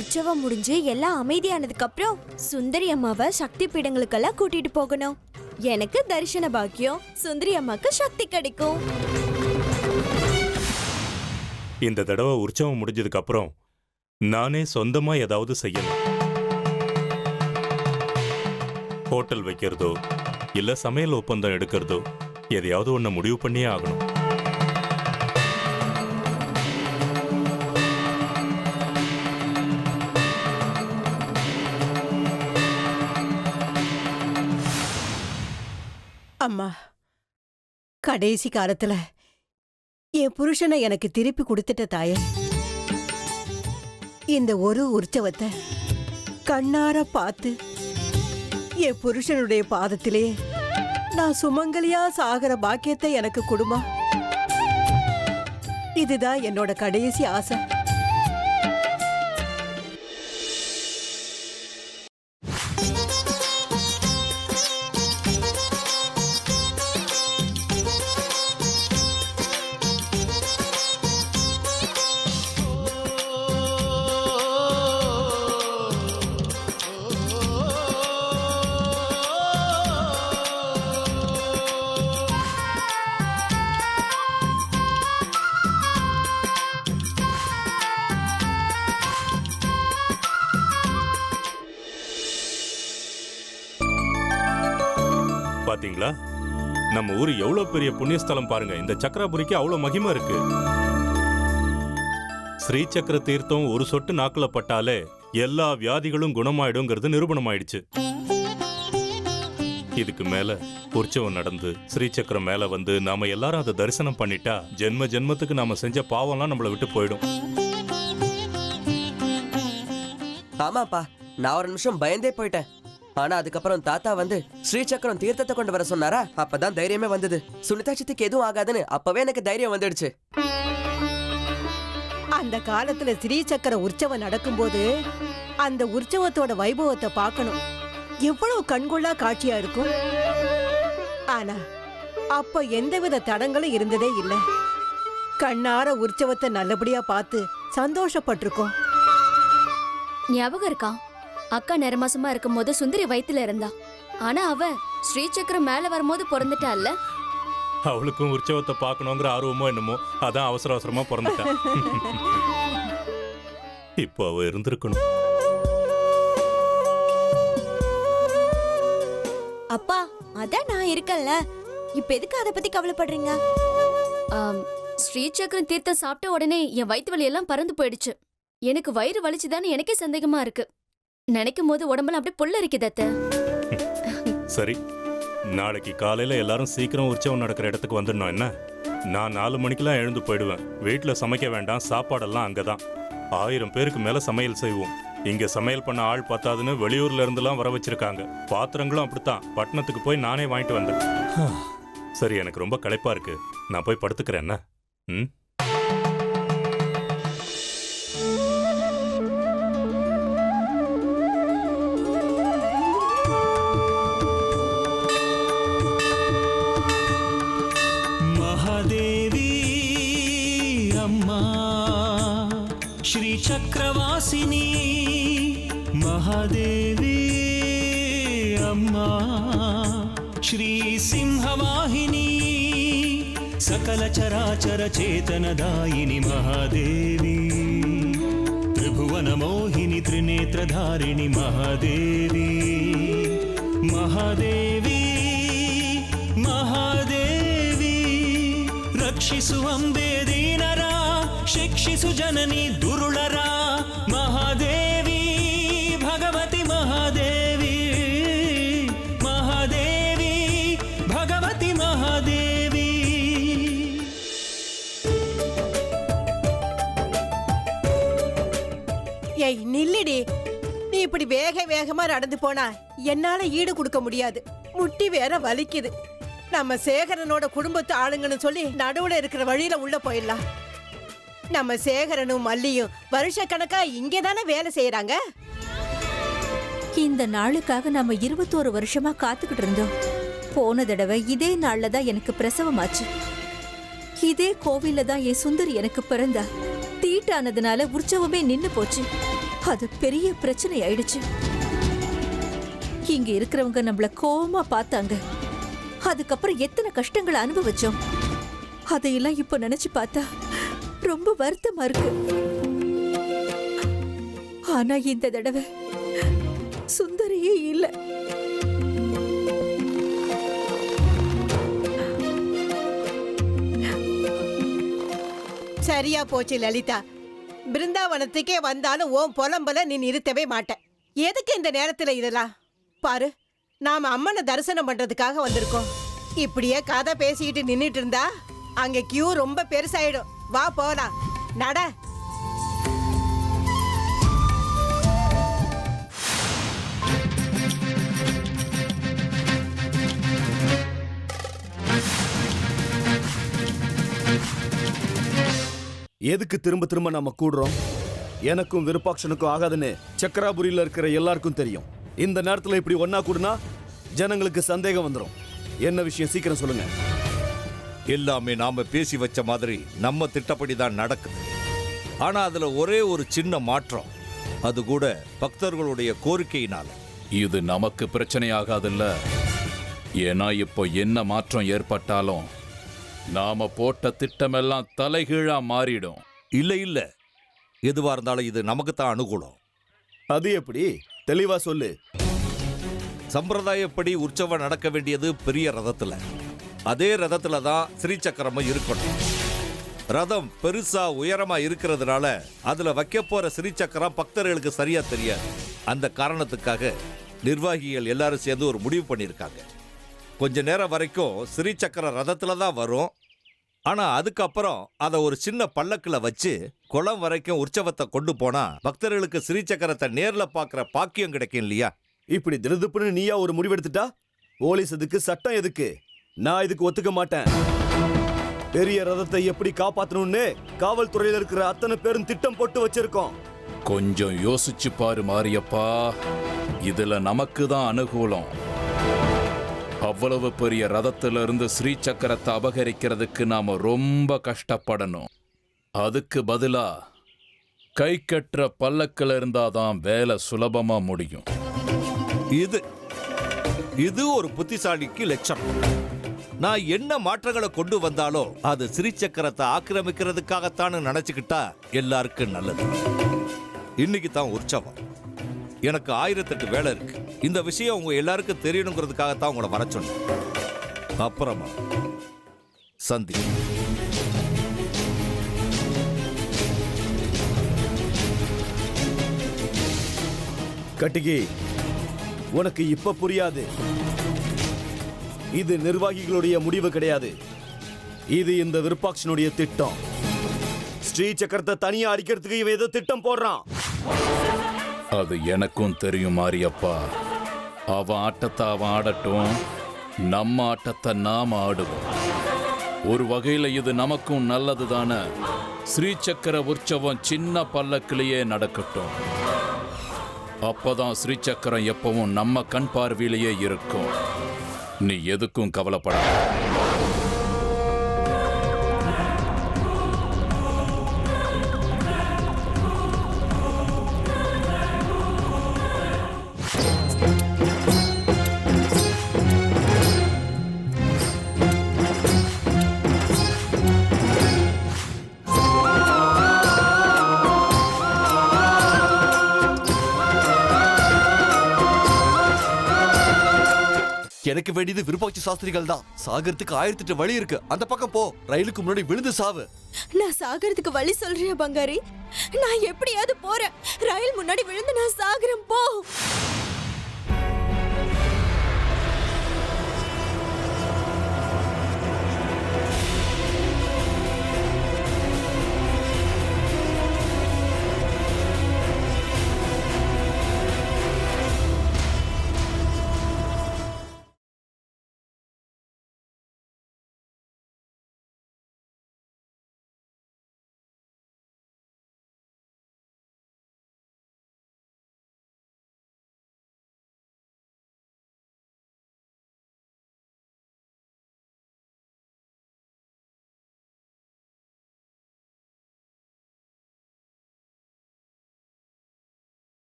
உற்சவம் முடிஞ்சு எல்லாம் அமைதியானதுக்கு அப்புறம் சுந்தரி அம்மாவை சக்தி பீடங்களுக்கெல்லாம் கூட்டிட்டு போகணும். எனக்கு தரிசன பாக்கியம், சுந்தரி அம்மாக்கு சக்தி கிடைக்கும். இந்த தடவை உற்சவம் முடிஞ்சதுக்கு அப்புறம் நானே சொந்தமா ஏதாவது செய்யணும். ஹோட்டல் வைக்கிறதோ இல்ல சமையல் ஒப்பந்தம் எடுக்கிறதோ எதையாவது ஒண்ணு முடிவு பண்ணியே ஆகணும். அம்மா, கடைசி காலத்துல என் புருஷனை எனக்கு திருப்பி கொடுத்துட்ட தாயே. இந்த ஒரு உற்சவத்தை கண்ணார பார்த்து என் புருஷனுடைய பாதத்திலே நான் சுமங்கலியா சாகர பாக்கியத்தை எனக்கு கொடுமா. இதுதான் என்னோட கடைசி ஆசை. பாத்தீங்களா, நம்ம ஊரு எவ்வளவு பெரிய புண்ணியஸ்தலம் பாருங்க. இந்த சக்கராபுரிக்கு அவ்வளவு மகிமை இருக்கு. ஸ்ரீ சக்கர தீர்த்தம் ஒரு சொட்டு நாக்குல பட்டாலே எல்லா வியாதிகளும் குணமாயிடுங்கிறது நிரூபணம் ஆயிடுச்சு. இதுக்கு மேல உற்சவம் நடந்து ஸ்ரீ சக்கரம் மேல வந்து நாம எல்லாரும் அதை தரிசனம் பண்ணிட்டா ஜென்ம ஜென்மத்துக்கு நாம செஞ்ச பாவம்லாம் நம்மளை விட்டு போயிடும். ஆமாப்பா, நான் ஒரு நிமிஷம் பயந்தே போயிட்டேன். ஆனா அதுக்கப்புறம் தாத்தா வந்து ஸ்ரீசக்கரம் தீர்த்தத்தை கொண்டு வர சொன்னாரா, அப்பதான் தைரியமே வந்தது. சுனிதா சித்திக்கு எதுவும் ஆகாதுன்னு அப்பவே எனக்கு தைரியம் வந்துடுச்சு. அந்த காலத்துல ஸ்ரீசக்கர உற்சவம் நடக்கும்போது அந்த உற்சவத்தோட வைபவத்தை பார்க்கணும். எவ்வளவு கண்கொள்ளா காட்சியா இருக்கும். ஆனா அப்ப எந்தவித தடங்களும் இருந்ததே இல்லை. கண்ணார உற்சவத்தை நல்லபடியா பார்த்து சந்தோஷப்பட்டிருக்கோம். ஞாபகம் இருக்கா, அக்கா நிறமாசமா இருக்கும் போது சுந்தரி வயித்துல இருந்தா. ஆனா அவ ஸ்ரீசக்கரம் மேல வரும்போது பிறந்துட்டாள்ல. அவளுக்கும் உற்சவத்தை பார்க்கணுங்கிற ஆர்வமோ என்னமோ, அதான் அவசர அவசரமா பிறந்துட்டா. இப்போ அவ இருந்திருக்கணும். அப்பா, அதான் நான் இருக்கேன்ல, இப்ப எதுக்கு அதை பத்தி கவலைப்படுறீங்க? ஸ்ரீசக்கரம் தீர்த்தம் சாப்பிட்ட உடனே என் வயிற்று வலி எல்லாம் பறந்து போயிடுச்சு. எனக்கு வயிறு வலிச்சுதான்னு எனக்கே சந்தேகமா இருக்கு. நினைக்கும் போது உடம்புல அப்படியே புல்ல இருக்குது அத்தை. சரி, நாளைக்கு காலையில எல்லாரும் சீக்கிரம் உற்சவம் நடக்கிற இடத்துக்கு வந்துடணும். என்ன, நான் 4 மணிக்கெல்லாம் எழுந்து போயிடுவேன். வீட்டுல சமைக்க வேண்டாம், சாப்பாடெல்லாம் அங்கதான். 1000 பேருக்கு மேல சமையல் செய்வோம். இங்க சமையல் பண்ண ஆள் பத்தாதுன்னு வெளியூர்ல இருந்துலாம் வர வச்சிருக்காங்க. பாத்திரங்களும் அப்படித்தான். பட்டணத்துக்கு போய் நானே வாங்கிட்டு வந்தேன். சரி, எனக்கு ரொம்ப களைப்பா இருக்கு, நான் போய் படுத்துக்கிறேன். என்ன? चक्रवासिनी महादेवी अम्मा श्री सिंहवाहिनी सकल चराचर चेतनदायिनी महादेवी त्रिभुवन मोहिनी त्रिनेत्रधारिणी महादेवी महादेवी महादेवी रक्षिसु अम्बे दीनरा शिक्षिसु जननी दुरुलरा महादेवी भगवती महादेवी महादेवी भगवती महादेवी. ஏய் நில்லுடி, நீ இப்படி வேக வேகமா நடந்து போனா என்னால ஈடு கொடுக்க முடியாது. முட்டி வேற வலிக்குது. நம்ம சேகரனோட குடும்பத்து ஆளுங்கன்னு சொல்லி நடுவுல இருக்கிற வழியில உள்ள போயிடலாம். நம்ம சேகரனும் மல்லியும் வருஷக்கணக்கா இங்கேதானே வேலை செய்யறாங்க. இந்த நாளுக்காக நம்ம 21 வருஷமா காத்துக்கிட்டு இருந்தோம். போன தடவை இதே நாள்ல தான் எனக்கு பிரசவமாச்சு. இதே கோவில்ல தான் என் சுந்தரி எனக்கு பிறந்தா. தீட்டானதுனால உற்சவமே நின்னு போச்சு. அது பெரிய பிரச்சனை ஆயிடுச்சு. இங்க இருக்கிறவங்க நம்மள கோவமா பார்த்தாங்க. அதுக்கப்புறம் எத்தனை கஷ்டங்களை அனுபவிச்சோம். அதையெல்லாம் இப்ப நினைச்சு பார்த்தா ரொம்ப வருத்தமா இருக்கு. ஆனா இந்த தடவை சுந்தரியே இல்ல. சரியா போச்சு லலிதா. பிருந்தாவனத்துக்கே வந்தாலும் ஓம் புலம்பல நீ நிறுத்தவே மாட்ட. எதுக்கு இந்த நேரத்துல இதெல்லாம்? பாரு, நாம அம்மனை தரிசனம் பண்றதுக்காக வந்திருக்கோம். இப்படியே கதை பேசிக்கிட்டு நின்னுட்டு இருந்தா அங்க கியூ ரொம்ப பெருசாயிடும். வா போலாம், நட. எதுக்கு திரும்ப திரும்ப நம்ம கூடுறோம்? எனக்கும் விருப்பாட்சனுக்கும் ஆகாதுன்னு சக்கராபுரியில இருக்கிற எல்லாருக்கும் தெரியும். இந்த நேரத்துல இப்படி ஒன்னா கூடுனா ஜனங்களுக்கு சந்தேகம் வந்துடும். என்ன விஷயம் சீக்கிரம் சொல்லுங்க. எல்லாமே நாம பேசி வச்ச மாதிரி நம்ம திட்டப்படி தான் நடக்குது. ஆனா அதுல ஒரே ஒரு சின்ன மாற்றம், அது கூட பக்தர்களுடைய கோரிக்கையினால. இது நமக்கு பிரச்சனையாகாதுல்ல. ஏன்னா இப்போ என்ன மாற்றம் ஏற்பட்டாலும் நாம போட்ட திட்டமெல்லாம் தலைகீழா மாறிடும். இல்ல இல்ல, எதுவா இருந்தாலும் இது நமக்கு தான் அனுகூலம். அது எப்படி? தெளிவா சொல்லு. சம்பிரதாயப்படி உற்சவம் நடக்க வேண்டியது பெரிய ரதத்துல. அதே ரதத்துல தான் ஸ்ரீசக்கரமும் இருக்கணும். ரதம் பெருசா உயரமா இருக்கிறதுனால அதுல வைக்க போற ஸ்ரீசக்கரம் பக்தர்களுக்கு சரியா தெரியாது. அந்த காரணத்துக்காக நிர்வாகிகள் எல்லாரும் சேர்ந்து ஒரு முடிவு பண்ணியிருக்காங்க. கொஞ்ச நேரம் வரைக்கும் ஸ்ரீசக்கர ரதத்துல தான் வரும். ஆனா அதுக்கப்புறம் அதை ஒரு சின்ன பல்லக்குல வச்சு குளம் வரைக்கும் உற்சவத்தை கொண்டு போனா பக்தர்களுக்கு ஸ்ரீசக்கரத்தை நேர்ல பாக்குற பாக்கியம் கிடைக்கும் இல்லையா? இப்படி திருதுப்புன்னு நீயா ஒரு முடிவெடுத்துட்டா போலீஸ் எதுக்கு, சட்டம் எதுக்கு? நான் இதுக்கு ஒத்துக்க மாட்டேன். பெரிய ரதத்தை எப்படி காப்பாத்தணும்னு காவல்துறையில இருக்கிற அத்தனை பேரும் திட்டம் போட்டு வச்சிருக்கோம். கொஞ்சம் யோசிச்சு பாரு மாரியப்பா. இதுல நமக்கு தான் அனுகூலம். அவ்வளவு பெரிய ரதத்திலிருந்து ஸ்ரீசக்கரத்தை அபகரிக்கிறதுக்கு நாம ரொம்ப கஷ்டப்படணும். அதுக்கு பதிலா கை கட்டுற பல்லக்கில் இருந்தாதான் வேலை சுலபமா முடியும். இது ஒரு புத்திசாலிக்கு லட்சணம். நான் என்ன மாற்றங்களை கொண்டு வந்தாலும் அது ஸ்ரீசக்கரத்தை ஆக்கிரமிக்கிறதுக்காகத்தான் நினைச்சுக்கிட்டா எல்லாருக்கும் நல்லது. இன்னைக்கு தான் உற்சவம். எனக்கு 1008 வேலை இருக்கு. இந்த விஷயம் உங்க எல்லாருக்கும் தெரியணுங்கிறதுக்காகத்தான் உங்களை வர சொன்னேன். அப்புறமா சந்தி. கட்டிகி, உனக்கு இப்ப புரியாது. இது நிர்வாகிகளுடைய முடிவு கிடையாது. இது இந்த விருப்பாட்சனுடைய திட்டம். ஸ்ரீ சக்கரத்தை தனியா அடிக்கிறதுக்கு இவன் ஏதோ திட்டம் போடுறான். அது எனக்கும் தெரியும் மாரியப்பா. அவன் ஆட்டத்தை அவன் ஆடட்டும், நம்ம ஆட்டத்தை நாம ஆடுவோம். ஒரு வகையில இது நமக்கும் நல்லது தானே. ஸ்ரீசக்கர உற்சவம் சின்ன பல்லக்கிலேயே நடக்கட்டும். அப்பதான் ஸ்ரீசக்கரம் எப்பவும் நம்ம கண் பார்வையிலேயே இருக்கும். நீ எதுக்கும் கவலைப்படாத. எனக்கு வேண்டியது விருப்பாட்சி சாஸ்திரிகள் தான். சாகரத்துக்கு 1008 வழி இருக்கு. அந்த பக்கம் போ. ரயிலுக்கு முன்னாடி விழுந்து சாவு. நான் சாகறதுக்கு வழி சொல்றேன் பங்காரி. நான் எப்படியாவது போறேன். ரயில் முன்னாடி விழுந்து நான் சாகுறேன். போ.